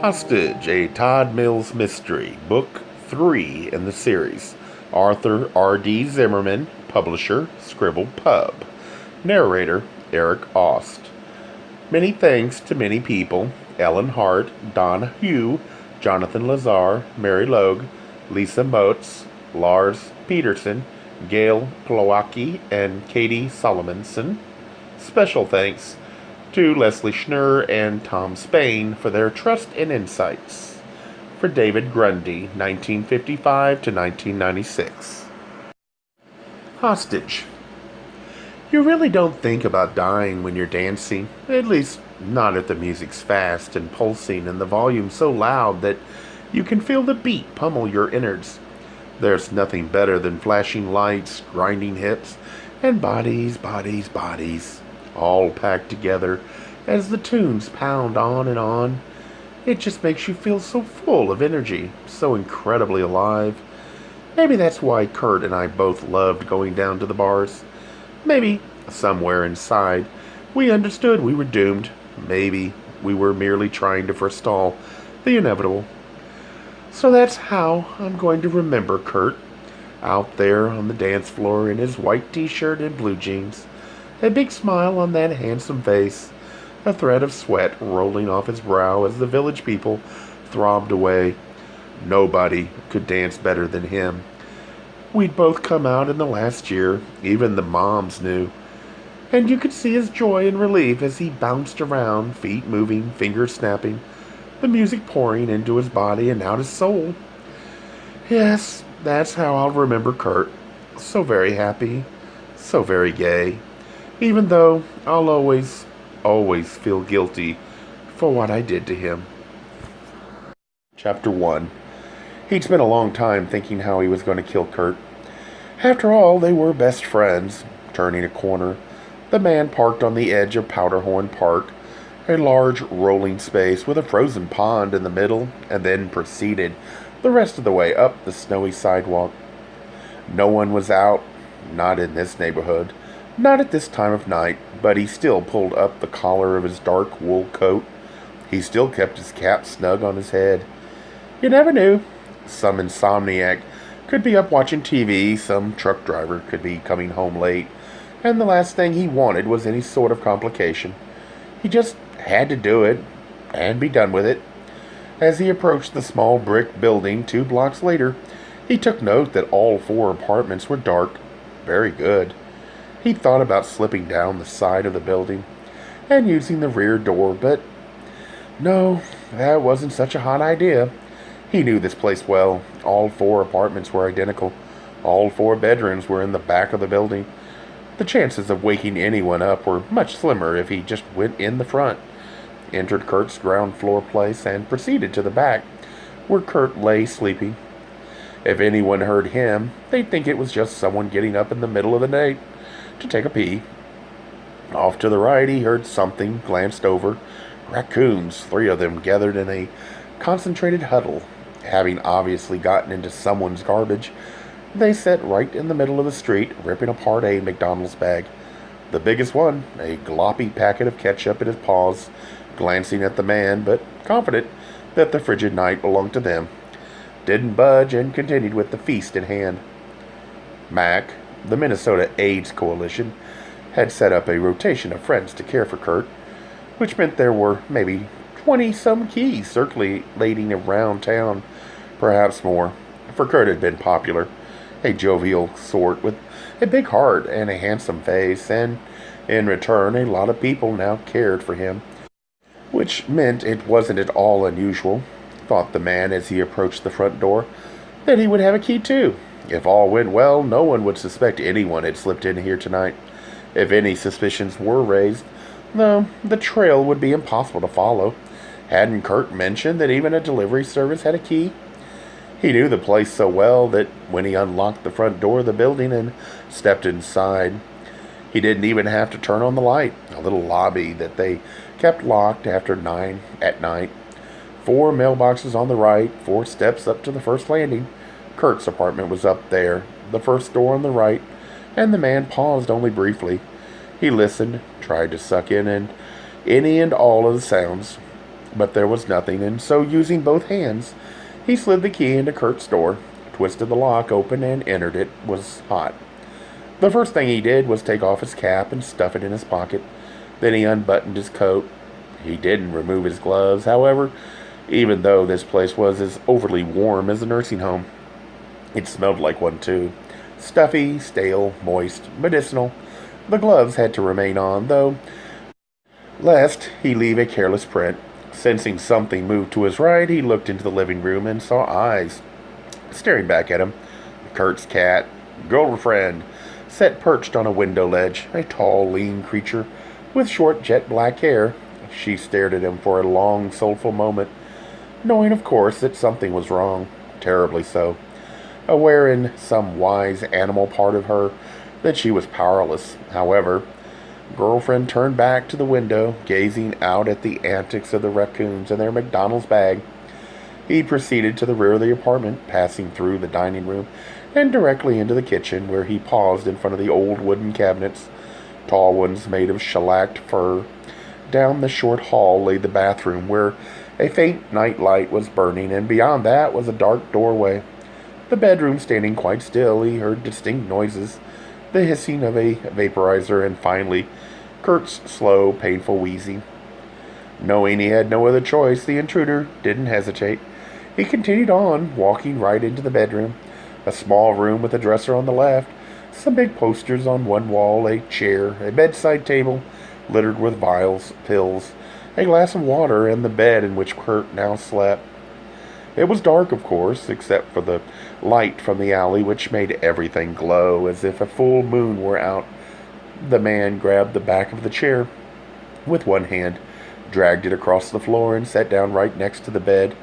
Hostage, a Todd Mills mystery, book 3 in the series. Arthur R.D. Zimmerman, publisher, Scribble Pub. Narrator, Eric Ost. Many thanks to many people: Ellen Hart, Don Hugh, Jonathan Lazar, Mary Logue, Lisa Motes, Lars Peterson, Gail Plowacki, and Katie Solomonson. Special thanks to Leslie Schnurr and Tom Spain for their trust and insights. For David Grundy, 1955 to 1996. Hostage. You really don't think about dying when you're dancing, at least not if the music's fast and pulsing and the volume so loud that you can feel the beat pummel your innards. There's nothing better than flashing lights, grinding hips, and bodies, all packed together as the tunes pound on and on. It just makes you feel so full of energy, so incredibly alive. Maybe that's why Kurt and I both loved going down to the bars. Maybe, somewhere inside, we understood we were doomed. Maybe we were merely trying to forestall the inevitable. So that's how I'm going to remember Kurt, out there on the dance floor in his white t-shirt and blue jeans, a big smile on that handsome face, a thread of sweat rolling off his brow as the village people throbbed away. Nobody could dance better than him. We'd both come out in the last year, even the moms knew. And you could see his joy and relief as he bounced around, feet moving, fingers snapping, the music pouring into his body and out his soul. Yes, that's how I'll remember Kurt. So very happy, so very gay, even though I'll always feel guilty for what I did to him. Chapter 1. He'd spent a long time thinking how he was going to kill Kurt. After all, they were best friends. Turning a corner, the man parked on the edge of Powderhorn Park, a large rolling space with a frozen pond in the middle, and then proceeded the rest of the way up the snowy sidewalk. No one was out, not in this neighborhood, not at this time of night, but he still pulled up the collar of his dark wool coat. He still kept his cap snug on his head. You never knew. Some insomniac could be up watching TV, some truck driver could be coming home late, and the last thing he wanted was any sort of complication. He just had to do it, and be done with it. As he approached the small brick building 2 blocks later, he took note that all 4 apartments were dark. Very good. He thought about slipping down the side of the building and using the rear door, but no, that wasn't such a hot idea. He knew this place well. All 4 apartments were identical. All 4 bedrooms were in the back of the building. The chances of waking anyone up were much slimmer if he just went in the front, entered Kurt's ground floor place, and proceeded to the back, where Kurt lay sleeping. If anyone heard him, they'd think it was just someone getting up in the middle of the night to take a pee. Off to the right, he heard something, glanced over. Raccoons, 3 of them gathered in a concentrated huddle. Having obviously gotten into someone's garbage, they sat right in the middle of the street, ripping apart a McDonald's bag. The biggest one, a gloppy packet of ketchup in his paws, glancing at the man, but confident that the frigid night belonged to them, didn't budge and continued with the feast in hand. MAC, the Minnesota AIDS Coalition, had set up a rotation of friends to care for Kurt, which meant there were maybe 20-some keys circulating around town, perhaps more, for Kurt had been popular, a jovial sort with a big heart and a handsome face, and in return a lot of people now cared for him, which meant it wasn't at all unusual, thought the man as he approached the front door, that he would have a key too. If all went well, no one would suspect anyone had slipped in here tonight. If any suspicions were raised, though, the trail would be impossible to follow. Hadn't Kurt mentioned that even a delivery service had a key? He knew the place so well that when he unlocked the front door of the building and stepped inside, he didn't even have to turn on the light, a little lobby that they kept locked after 9 at night. 4 mailboxes on the right, 4 steps up to the first landing. Kurt's apartment was up there, the first door on the right, and the man paused only briefly. He listened, tried to suck in any and all of the sounds. But there was nothing, and so using both hands, he slid the key into Kurt's door, twisted the lock open, and entered. It was hot. The first thing he did was take off his cap and stuff it in his pocket. Then he unbuttoned his coat. He didn't remove his gloves, however, even though this place was as overly warm as a nursing home. It smelled like one, too. Stuffy, stale, moist, medicinal. The gloves had to remain on, though, lest he leave a careless print. Sensing something move to his right, he looked into the living room and saw eyes staring back at him. Kurt's cat, girlfriend, sat perched on a window ledge, a tall, lean creature with short, jet black hair. She stared at him for a long, soulful moment, knowing, of course, that something was wrong, terribly so, aware in some wise animal part of her that she was powerless. However, girlfriend turned back to the window, gazing out at the antics of the raccoons and their McDonald's bag. He proceeded to the rear of the apartment, passing through the dining room and directly into the kitchen, where he paused in front of the old wooden cabinets, tall ones made of shellacked fir. Down the short hall lay the bathroom, where a faint night light was burning, and beyond that was a dark doorway. The bedroom standing quite still, he heard distinct noises, the hissing of a vaporizer, and finally Kurt's slow, painful wheezing. Knowing he had no other choice, the intruder didn't hesitate. He continued on, walking right into the bedroom, a small room with a dresser on the left, some big posters on one wall, a chair, a bedside table littered with vials, pills, a glass of water, and the bed in which Kurt now slept. It was dark, of course, except for the light from the alley, which made everything glow as if a full moon were out. The man grabbed the back of the chair with one hand, dragged it across the floor, and sat down right next to the bed.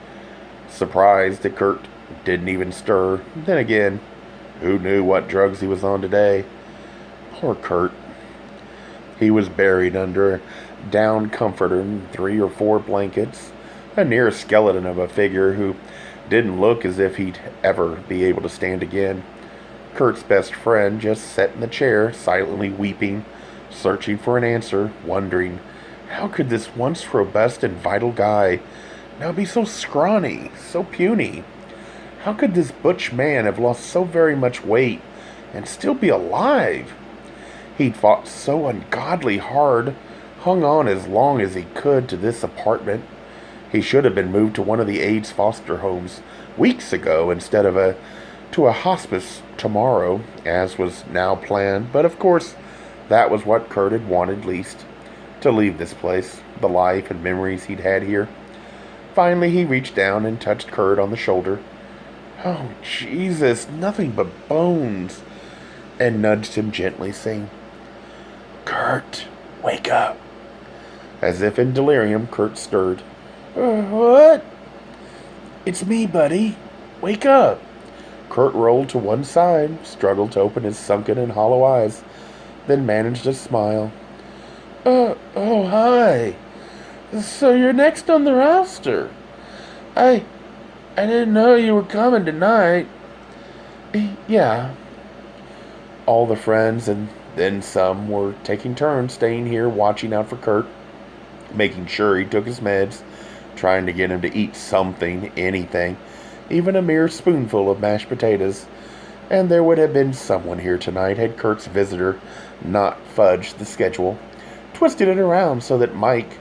Surprised that Kurt didn't even stir. Then again, who knew what drugs he was on today? Poor Kurt. He was buried under a down comforter and 3 or 4 blankets, a near skeleton of a figure who didn't look as if he'd ever be able to stand again. Kurt's best friend just sat in the chair, silently weeping, searching for an answer, wondering, how could this once robust and vital guy now be so scrawny, so puny? How could this butch man have lost so very much weight and still be alive? He'd fought so ungodly hard, hung on as long as he could to this apartment. He should have been moved to one of the AIDS foster homes weeks ago instead of to a hospice tomorrow, as was now planned. But of course, that was what Kurt had wanted least, to leave this place, the life and memories he'd had here. Finally, he reached down and touched Kurt on the shoulder. "Oh, Jesus, nothing but bones," and nudged him gently, saying, "Kurt, wake up." As if in delirium, Kurt stirred. What?" "It's me, buddy. Wake up." Kurt rolled to one side, struggled to open his sunken and hollow eyes, then managed a smile. Oh, hi. So you're next on the roster. I didn't know you were coming tonight." "Yeah." All the friends and then some were taking turns staying here, watching out for Kurt, making sure he took his meds, trying to get him to eat something, anything, even a mere spoonful of mashed potatoes. And there would have been someone here tonight had Kurt's visitor not fudged the schedule, twisted it around so that Mike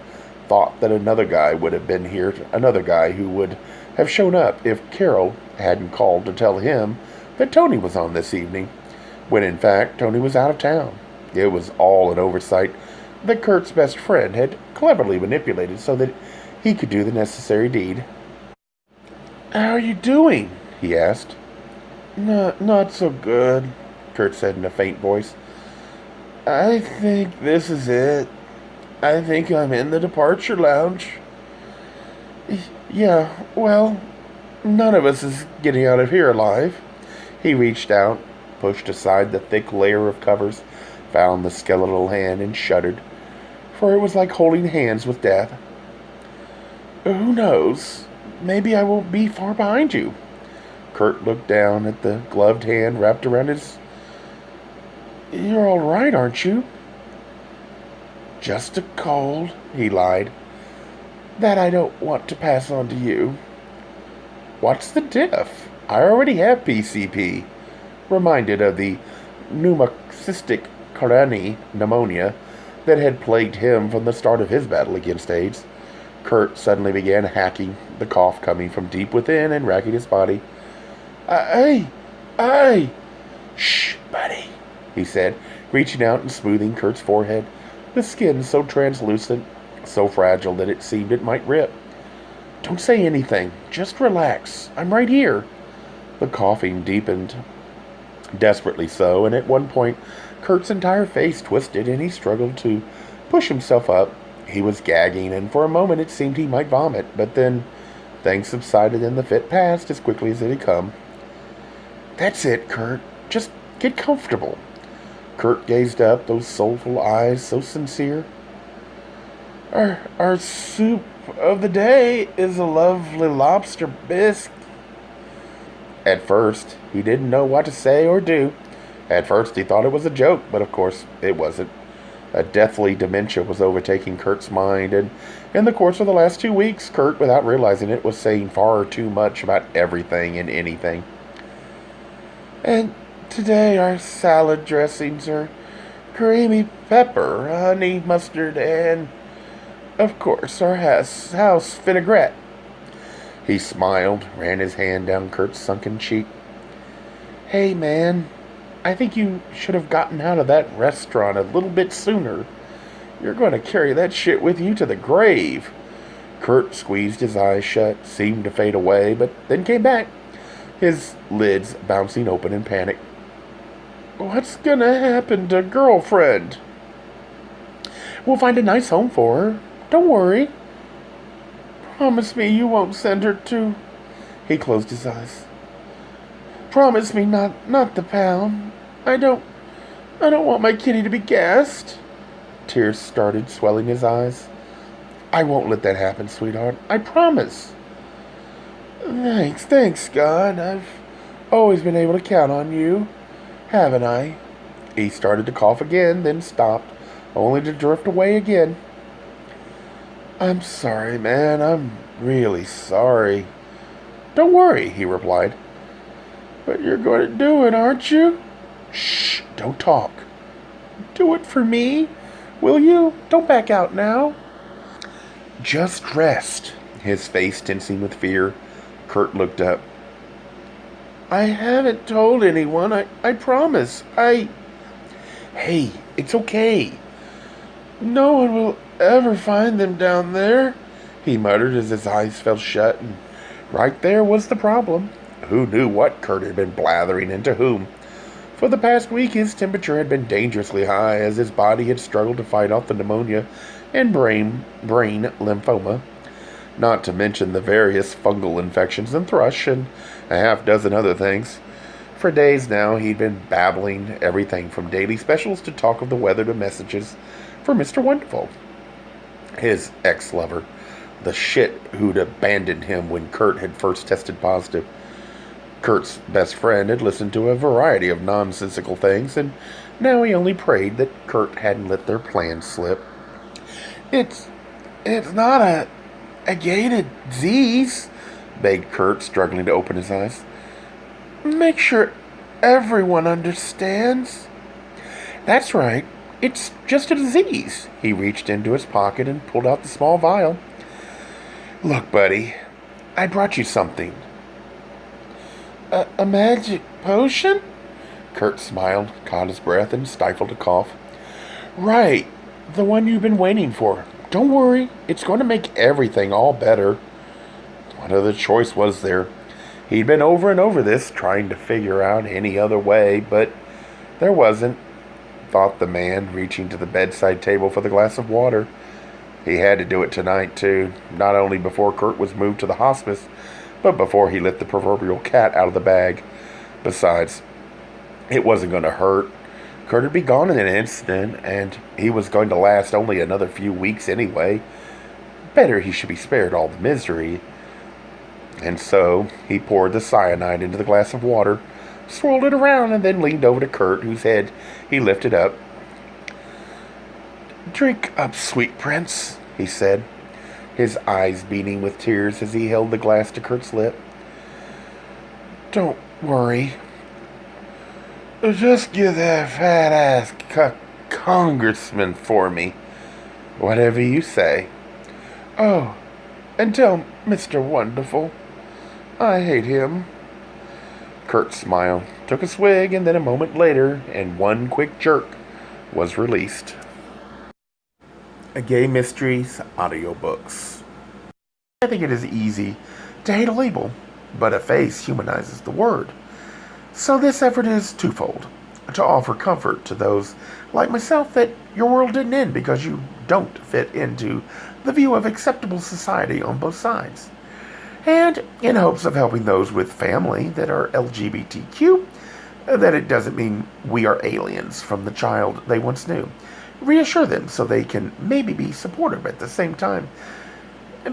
thought that another guy would have been here, another guy who would have shown up if Carol hadn't called to tell him that Tony was on this evening, when in fact Tony was out of town. It was all an oversight that Kurt's best friend had cleverly manipulated so that he could do the necessary deed. "How are you doing?" he asked. Not so good," Kurt said in a faint voice. "I think this is it. I think I'm in the departure lounge." "Yeah, well, none of us is getting out of here alive." He reached out, pushed aside the thick layer of covers, found the skeletal hand, and shuddered, for it was like holding hands with death. "Who knows? Maybe I won't be far behind you." Kurt looked down at the gloved hand wrapped around his... "You're all right, aren't you?" "Just a cold," he lied. that I don't want to pass on to you. What's the diff? I already have PCP. Reminded of the pneumocystic coronary pneumonia that had plagued him from the start of his battle against AIDS. Kurt suddenly began hacking, the cough coming from deep within and racking his body. I. Shh, buddy, he said, reaching out and smoothing Kurt's forehead, the skin so translucent, so fragile that it seemed it might rip. Don't say anything. Just relax. I'm right here. The coughing deepened, desperately so, and at one point, Kurt's entire face twisted and he struggled to push himself up. He was gagging, and for a moment it seemed he might vomit, but then things subsided and the fit passed as quickly as it had come. That's it, Kurt. Just get comfortable. Kurt gazed up, those soulful eyes so sincere. Our soup of the day is a lovely lobster bisque. At first, he didn't know what to say or do. At first, he thought it was a joke, but of course, it wasn't. A deathly dementia was overtaking Kurt's mind, and in the course of the last 2 weeks, Kurt, without realizing it, was saying far too much about everything and anything. And today our salad dressings are creamy pepper, honey mustard, and, of course, our house vinaigrette. He smiled, ran his hand down Kurt's sunken cheek. Hey, man, I think you should have gotten out of that restaurant a little bit sooner. You're going to carry that shit with you to the grave. Kurt squeezed his eyes shut, seemed to fade away, but then came back, his lids bouncing open in panic. What's going to happen to girlfriend? We'll find a nice home for her. Don't worry. Promise me you won't send her to... He closed his eyes. Promise me not the pound. I don't want my kitty to be gassed. Tears started swelling his eyes. I won't let that happen, sweetheart. I promise. Thanks, God. I've always been able to count on you, haven't I? He started to cough again, then stopped, only to drift away again. I'm sorry, man. I'm really sorry. Don't worry, he replied. But you're going to do it, aren't you? Shh, don't talk. Do it for me, will you? Don't back out now. Just rest. His face tensing with fear, Kurt looked up. I haven't told anyone. I promise. Hey, it's okay. No one will ever find them down there, he muttered as his eyes fell shut, and right there was the problem. Who knew what Kurt had been blathering into whom? For the past week, his temperature had been dangerously high as his body had struggled to fight off the pneumonia and brain lymphoma, not to mention the various fungal infections and thrush and a half-dozen other things. For days now, he'd been babbling everything from daily specials to talk of the weather to messages for Mr. Wonderful, his ex-lover, the shit who'd abandoned him when Kurt had first tested positive. Kurt's best friend had listened to a variety of nonsensical things, and now he only prayed that Kurt hadn't let their plans slip. It's not a gated disease, begged Kurt, struggling to open his eyes. Make sure everyone understands. That's right. It's just a disease. He reached into his pocket and pulled out the small vial. Look, buddy, I brought you something. A magic potion? Kurt smiled, caught his breath, and stifled a cough. Right, the one you've been waiting for. Don't worry, it's going to make everything all better. What other choice was there? He'd been over and over this, trying to figure out any other way, but there wasn't, thought the man, reaching to the bedside table for the glass of water. He had to do it tonight, too, not only before Kurt was moved to the hospice, but before he let the proverbial cat out of the bag. Besides, it wasn't going to hurt. Kurt would be gone in an instant, and he was going to last only another few weeks anyway. Better he should be spared all the misery. And so, he poured the cyanide into the glass of water, swirled it around, and then leaned over to Kurt, whose head he lifted up. Drink up, sweet prince, he said. his eyes beaming with tears as he held the glass to Kurt's lip. "Don't worry. Just get that fat-ass congressman for me. Whatever you say. Oh, and tell Mr. Wonderful I hate him." Kurt smiled, took a swig, and then a moment later, in one quick jerk, was released. Gay Mysteries audiobooks. I think it is easy to hate a label, but a face humanizes the word. So this effort is twofold: to offer comfort to those like myself that your world didn't end because you don't fit into the view of acceptable society on both sides, and in hopes of helping those with family that are LGBTQ, that it doesn't mean we are aliens from the child they once knew. Reassure them so they can maybe be supportive at the same time,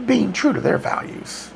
being true to their values.